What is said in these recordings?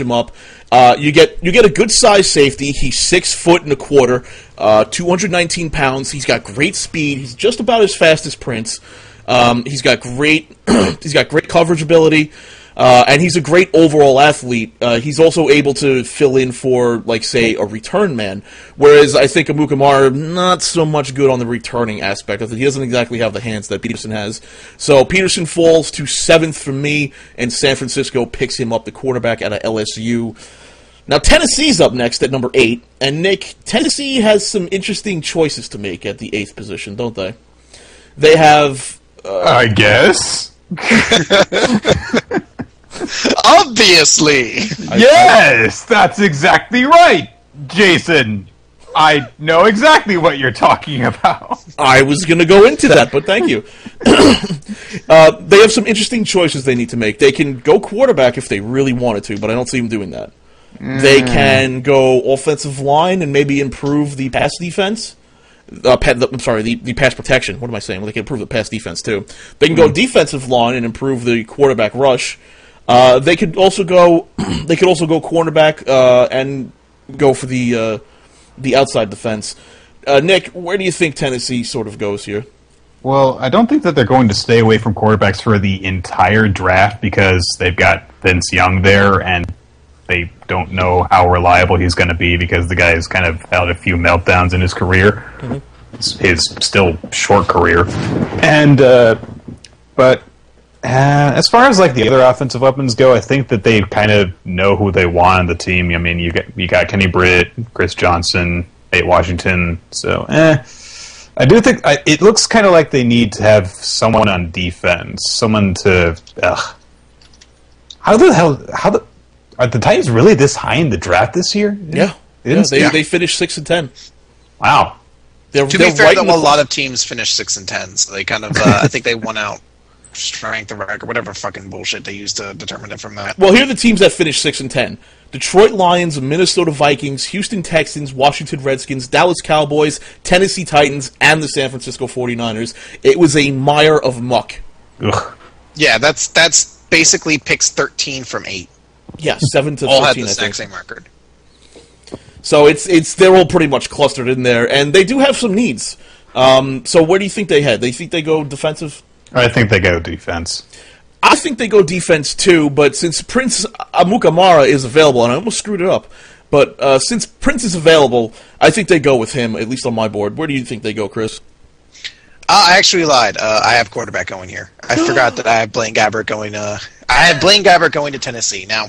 him up. You get a good size safety. He's 6 foot and a quarter, 219 pounds. He's got great speed. He's just about as fast as Prince. He's got great coverage ability, and he's a great overall athlete. He's also able to fill in for, like, say, a return man, whereas I think Amukamara not so much good on the returning aspect of it. He doesn't exactly have the hands that Peterson has. So Peterson falls to 7th for me, and San Francisco picks him up, the quarterback out of LSU. Now, Tennessee's up next at number 8, and Nick, Tennessee has some interesting choices to make at the 8th position, don't they? They have... I guess. Obviously! Yes, that's exactly right, Jason. I know exactly what you're talking about. I was going to go into that, but thank you. They have some interesting choices they need to make. They can go quarterback if they really wanted to, but I don't see them doing that. They can go offensive line and maybe improve the pass defense. The pass protection. What am I saying? Well, they can improve the pass defense, too. They can go defensive line and improve the quarterback rush. They could also go cornerback and go for the outside defense. Nick, where do you think Tennessee sort of goes here? Well, I don't think that they're going to stay away from quarterbacks for the entire draft because they've got Vince Young there, and they don't know how reliable he's going to be because the guy's kind of had a few meltdowns in his career, his still short career, and but. As far as like the other offensive weapons go, I think that they kind of know who they want on the team. I mean, you got Kenny Britt, Chris Johnson, Nate Washington. So, I do think it looks kind of like they need to have someone on defense, someone to. How are the Titans really this high in the draft this year? Yeah, they finished 6 and 10. Wow. To be fair, though, a lot of teams finished 6 and 10, so they kind of I think they won out. Strength of record, whatever fucking bullshit they used to determine it from that. Well, here are the teams that finished 6 and 10: Detroit Lions, Minnesota Vikings, Houston Texans, Washington Redskins, Dallas Cowboys, Tennessee Titans, and the San Francisco 49ers. It was a mire of muck. Ugh. Yeah, that's basically picks 13 from 8. Yeah, 7 to 13. All had the exact same record. So they're all pretty much clustered in there, and they do have some needs. So where do you think they head? They think they go defensive? I think they go defense. I think they go defense too, but since Prince Amukamara is available, and I almost screwed it up, but since Prince is available, I think they go with him, at least on my board. Where do you think they go, Chris? I actually lied. I have quarterback going here. I forgot that I have Blaine Gabbert going. I had Blaine Gabbert going to Tennessee. Now,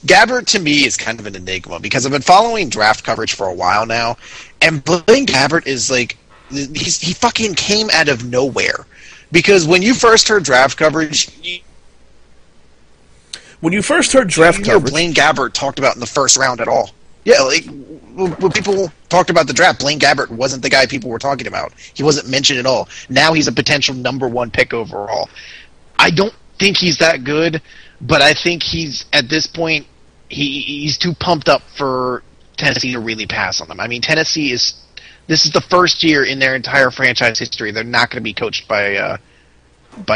Gabbert to me is kind of an enigma because I've been following draft coverage for a while now, and Blaine Gabbert is like he fucking came out of nowhere. Because when you first heard draft coverage, Blaine Gabbert talked about in the first round at all. Yeah, like when people talked about the draft, Blaine Gabbert wasn't the guy people were talking about. He wasn't mentioned at all. Now he's a potential number 1 pick overall. I don't think he's that good, but I think he's at this point he's too pumped up for Tennessee to really pass on him. I mean, this is the first year in their entire franchise history they're not going to be coached by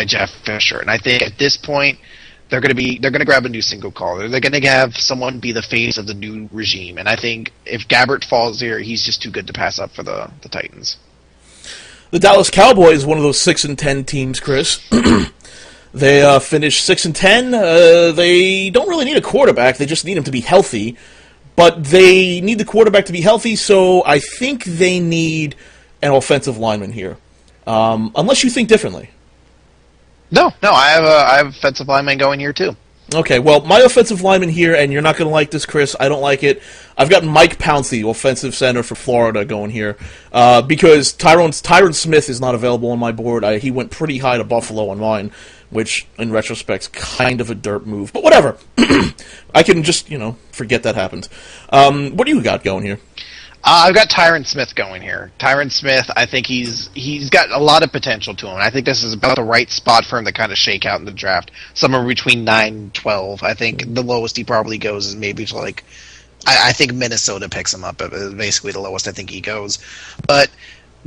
Jeff Fisher, and I think at this point they're going to grab a new single caller. They're going to have someone be the face of the new regime, and I think if Gabbert falls here, he's just too good to pass up for the Titans. The Dallas Cowboys, one of those 6 and 10 teams, Chris. They finished 6 and 10. They don't really need a quarterback; they just need him to be healthy. But they need the quarterback to be healthy, so I think they need an offensive lineman here. Unless you think differently. No, I have offensive lineman going here too. Okay, well, my offensive lineman here, and you're not going to like this, Chris. I don't like it. I've got Mike Pouncey, offensive center for Florida, going here because Tyron Smith is not available on my board. He went pretty high to Buffalo on mine, which, in retrospect, is kind of a dirt move. But whatever. I can just, forget that happened. What do you got going here? I've got Tyron Smith going here. Tyron Smith, I think he's got a lot of potential to him. And I think this is about the right spot for him to kind of shake out in the draft. Somewhere between 9 and 12. I think the lowest he probably goes is maybe to I think Minnesota picks him up. Basically the lowest I think he goes. But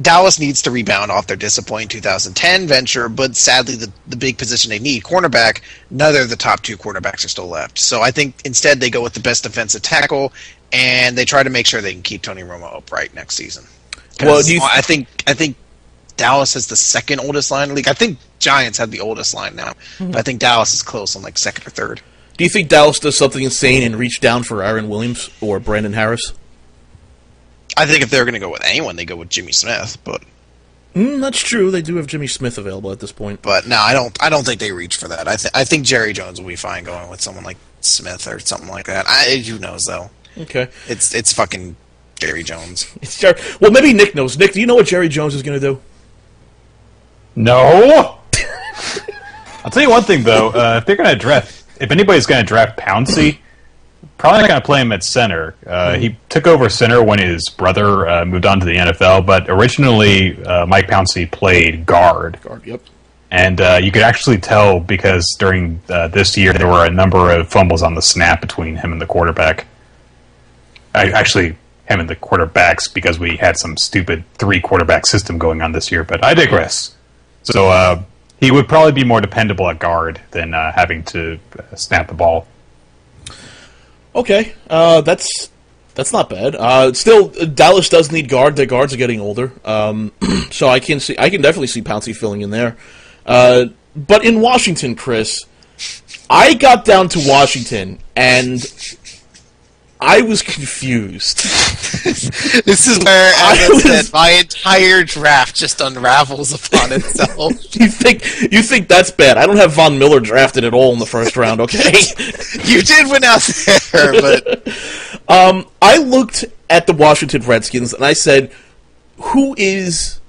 Dallas needs to rebound off their disappointing 2010 venture, but sadly the big position they need, cornerback, neither of the top 2 quarterbacks are still left. So I think instead they go with the best defensive tackle, and they try to make sure they can keep Tony Romo upright next season. Well, I think Dallas has the second oldest line in the league. I think Giants have the oldest line now, but I think Dallas is close on like second or third. Do you think Dallas does something insane and reach down for Aaron Williams or Brandon Harris? I think if they're going to go with anyone, they go with Jimmy Smith. But that's true. They do have Jimmy Smith available at this point. But no, I don't think they reach for that. I think Jerry Jones will be fine going with someone like Smith or something like that. Who knows though? Okay, it's fucking Jerry Jones. It's Jerry. Well, maybe Nick knows. Nick, do you know what Jerry Jones is going to do? No. I'll tell you one thing though. If anybody's going to draft Pouncey, probably not going to play him at center. He took over center when his brother moved on to the NFL, but originally Mike Pouncey played guard. Guard, yep. And you could actually tell because during this year there were a number of fumbles on the snap between him and the quarterback. Actually, him and the quarterbacks because we had some stupid 3-quarterback system going on this year, but I digress. So he would probably be more dependable at guard than having to snap the ball. Okay, that's not bad. Still, Dallas does need guard. Their guards are getting older, so I can definitely see Pouncey filling in there. But in Washington, Chris, I got down to Washington and I was confused. This is where, as I said, my entire draft just unravels upon itself. You think that's bad? I don't have Von Miller drafted at all in the first round. Okay, you did win out there, but I looked at the Washington Redskins and I said, "Who is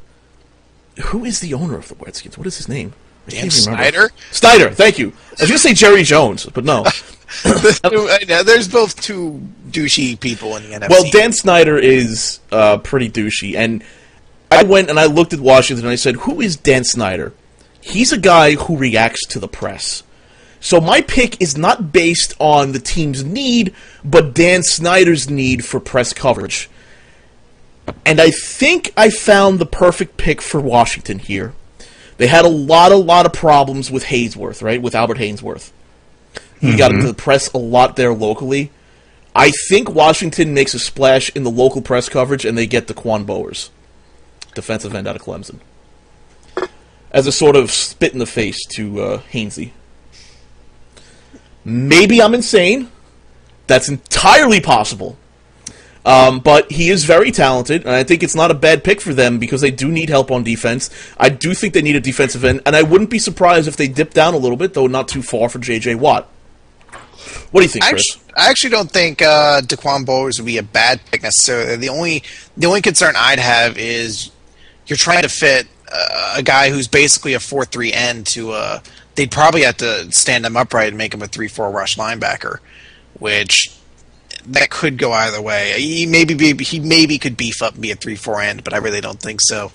the owner of the Redskins? What is his name?" Dan Snyder. Snyder. Thank you. I was going to say Jerry Jones, but no. There's both two douchey people in the NFC. Well, Dan Snyder is pretty douchey, and I went and I looked at Washington and I said, who is Dan Snyder? He's a guy who reacts to the press. So my pick is not based on the team's need, but Dan Snyder's need for press coverage. And I think I found the perfect pick for Washington here. They had a lot of problems with Haynesworth, right? With Albert Haynesworth. He got into the press a lot there locally. I think Washington makes a splash in the local press coverage, and they get Daquan Bowers, defensive end out of Clemson, as a sort of spit in the face to Hainsey. Maybe I'm insane. That's entirely possible. But he is very talented, and I think it's not a bad pick for them because they do need help on defense. I do think they need a defensive end, and I wouldn't be surprised if they dip down a little bit, though not too far for J.J. Watt. What do you think, Chris? I actually don't think Daquan Bowers would be a bad pick necessarily. The only concern I'd have is you're trying to fit a guy who's basically a 4-3 end to they'd probably have to stand him upright and make him a 3-4 rush linebacker, which that could go either way. He maybe could beef up and be a 3-4 end, but I really don't think so.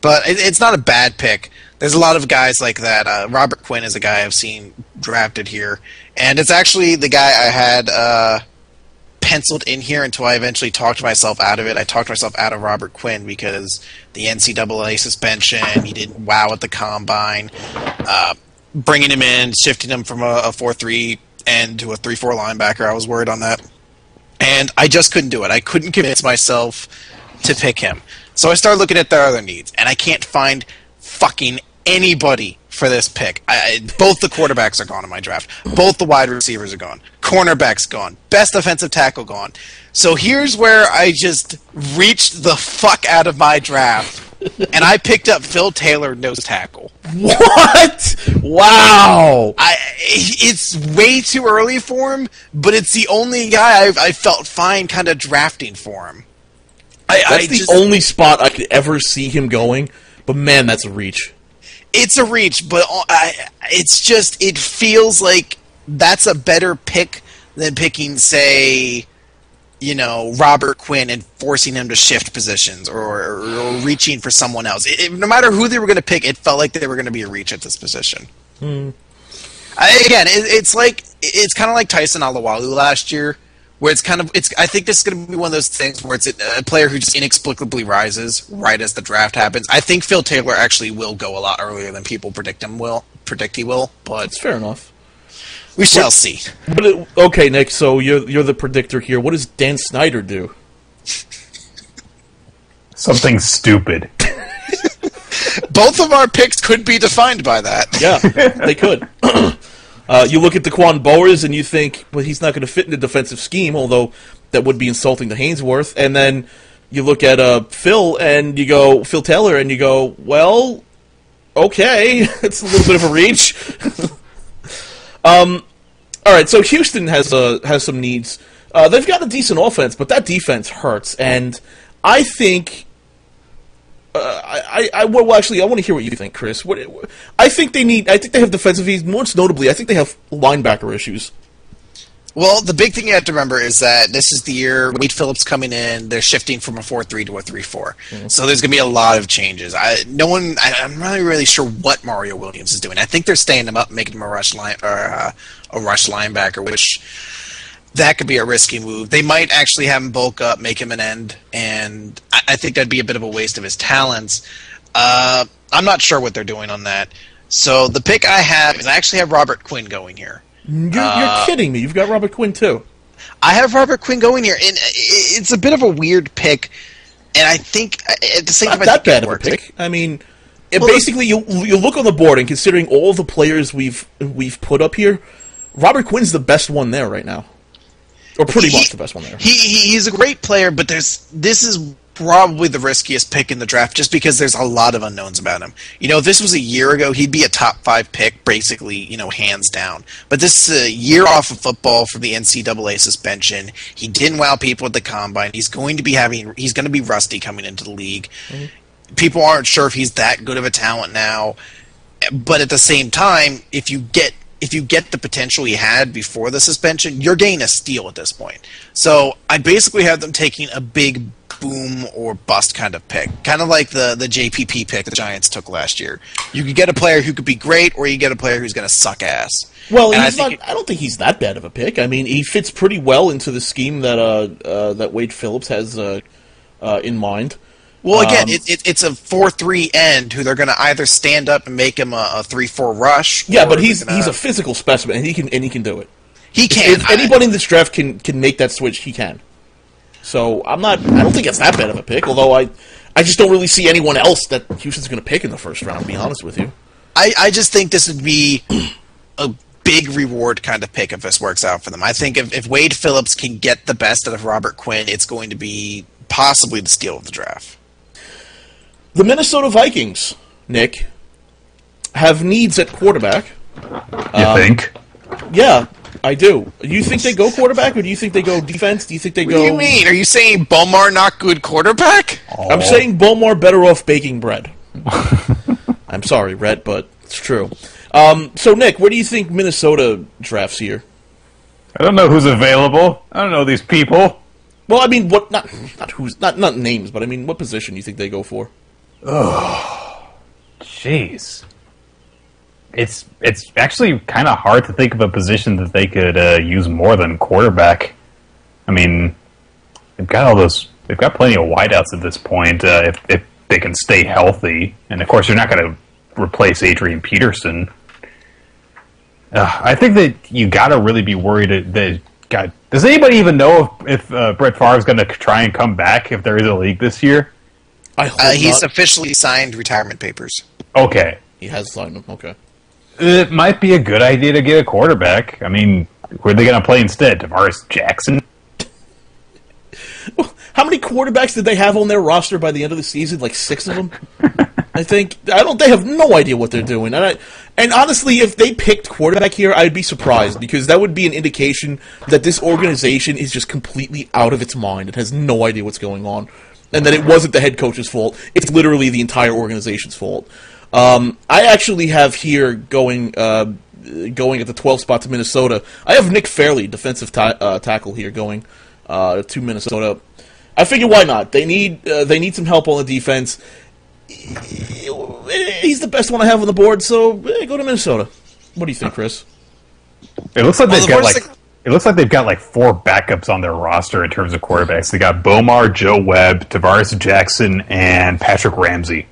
But it's not a bad pick. There's a lot of guys like that. Robert Quinn is a guy I've seen drafted here, and it's actually the guy I had penciled in here until I eventually talked myself out of it. I talked myself out of Robert Quinn because the NCAA suspension, he didn't wow at the combine. Bringing him in, shifting him from a 4-3 end to a 3-4 linebacker, I was worried on that. And I just couldn't do it. I couldn't convince myself to pick him. So I started looking at their other needs, and I can't find fucking anybody for this pick. Both the quarterbacks are gone in my draft. Both the wide receivers are gone. Cornerback's gone. Best offensive tackle gone. So here's where I just reached the fuck out of my draft, and I picked up Phil Taylor, nose tackle. What? Wow. It's way too early for him, but it's the only guy I felt fine kind of drafting for him. That's the only spot I could ever see him going, but man, that's a reach. It's a reach, but it feels like that's a better pick than picking, say, Robert Quinn and forcing him to shift positions or reaching for someone else. No matter who they were going to pick, it felt like they were going to be a reach at this position. Hmm. Again, it's kind of like Tyson Alualu last year, where I think this is going to be one of those things where it's a player who just inexplicably rises right as the draft happens. I think Phil Taylor actually will go a lot earlier than people predict he will, but That's fair enough. we shall see. But okay, Nick. So you're the predictor here. What does Dan Snyder do? Something stupid. Both of our picks could be defined by that. Yeah, they could. You look at Daquan Bowers and you think, well, he's not going to fit in the defensive scheme, although that would be insulting to Hainsworth. And then you look at Phil Taylor, and you go, well, okay, it's a little bit of a reach. All right, so Houston has some needs. They've got a decent offense, but that defense hurts, and I think. I want to hear what you think, Chris. I think they have defensive needs. Most notably, I think they have linebacker issues. Well, the big thing you have to remember is that this is the year Wade Phillips coming in. They're shifting from a 4-3 to a 3-4. Mm-hmm. So there's going to be a lot of changes. I'm not really sure what Mario Williams is doing. I think they're staying him up, making him a rush linebacker, which that could be a risky move. They might actually have him bulk up, make him an end, and I think that'd be a bit of a waste of his talents. I'm not sure what they're doing on that. So the pick I have is I actually have Robert Quinn going here. You're kidding me. You've got Robert Quinn, too. I have Robert Quinn going here, and it's a bit of a weird pick, and I think at the same time... Not that bad of a pick. I mean, basically, you look on the board, and considering all the players we've put up here, Robert Quinn's the best one there right now. Or pretty much the best one there. He's a great player, but this is probably the riskiest pick in the draft just because there's a lot of unknowns about him. If this was a year ago, he'd be a top 5 pick, basically, hands down. But this is a year off of football from the NCAA suspension. He didn't wow people at the combine. He's going to be rusty coming into the league. Mm-hmm. People aren't sure if he's that good of a talent now. But at the same time, if you get the potential he had before the suspension, you're getting a steal at this point. So I basically have them taking a big boom or bust kind of pick, kind of like the JPP pick the Giants took last year. You could get a player who could be great, or you get a player who's going to suck ass. Well, I don't think he's that bad of a pick. I mean, he fits pretty well into the scheme that Wade Phillips has in mind. Well, again, it's a 4-3 end who they're going to either stand up and make him a 3-4 rush. Yeah, but he's a physical specimen, and he can do it. He can. If anybody in this draft can make that switch, he can. So I don't think it's that bad of a pick. Although I just don't really see anyone else that Houston's going to pick in the first round. To be honest with you, I just think this would be a big reward kind of pick if this works out for them. I think if Wade Phillips can get the best out of Robert Quinn, it's going to be possibly the steal of the draft. The Minnesota Vikings, Nick, have needs at quarterback. You think? Yeah, I do. Do you think they go quarterback, or do you think they go defense? Do you think they go... What do you mean? Are you saying Bomar not good quarterback? Oh. I'm saying Bomar better off baking bread. I'm sorry, Rhett, but it's true. So, Nick, where do you think Minnesota drafts here? I don't know who's available. I don't know these people. Well, I mean, what? Not names, but I mean, what position do you think they go for? Oh, jeez. It's actually kind of hard to think of a position that they could use more than quarterback. I mean, they've got plenty of wideouts at this point if they can stay healthy, and of course, you're not going to replace Adrian Peterson. I think that you got to really be worried that. God, does anybody even know if Brett Favre is going to try and come back if there is a league this year? I hope he's not. officially signed retirement papers. Okay. He has signed them, okay. It might be a good idea to get a quarterback. I mean, who are they going to play instead? Tavares Jackson? Well, how many quarterbacks did they have on their roster by the end of the season? Like 6 of them? They have no idea what they're doing. And honestly, if they picked quarterback here, I'd be surprised, because that would be an indication that this organization is just completely out of its mind. It has no idea what's going on. And that it wasn't the head coach's fault. It's literally the entire organization's fault. I actually have here going at the 12th spot to Minnesota. I have Nick Fairley, defensive tackle here, going to Minnesota. I figure why not? They need some help on the defense. He's the best one I have on the board, so go to Minnesota. What do you think, Chris? It looks like they've got It looks like they've got like 4 backups on their roster in terms of quarterbacks. They got Bomar, Joe Webb, Tavares Jackson, and Patrick Ramsey.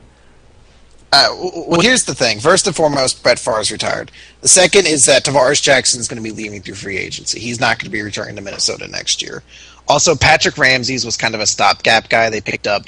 Well, here's the thing. First and foremost, Brett Favre's retired. The second is that Tavares Jackson is going to be leaving through free agency. He's not going to be returning to Minnesota next year. Also, Patrick Ramsey was kind of a stopgap guy they picked up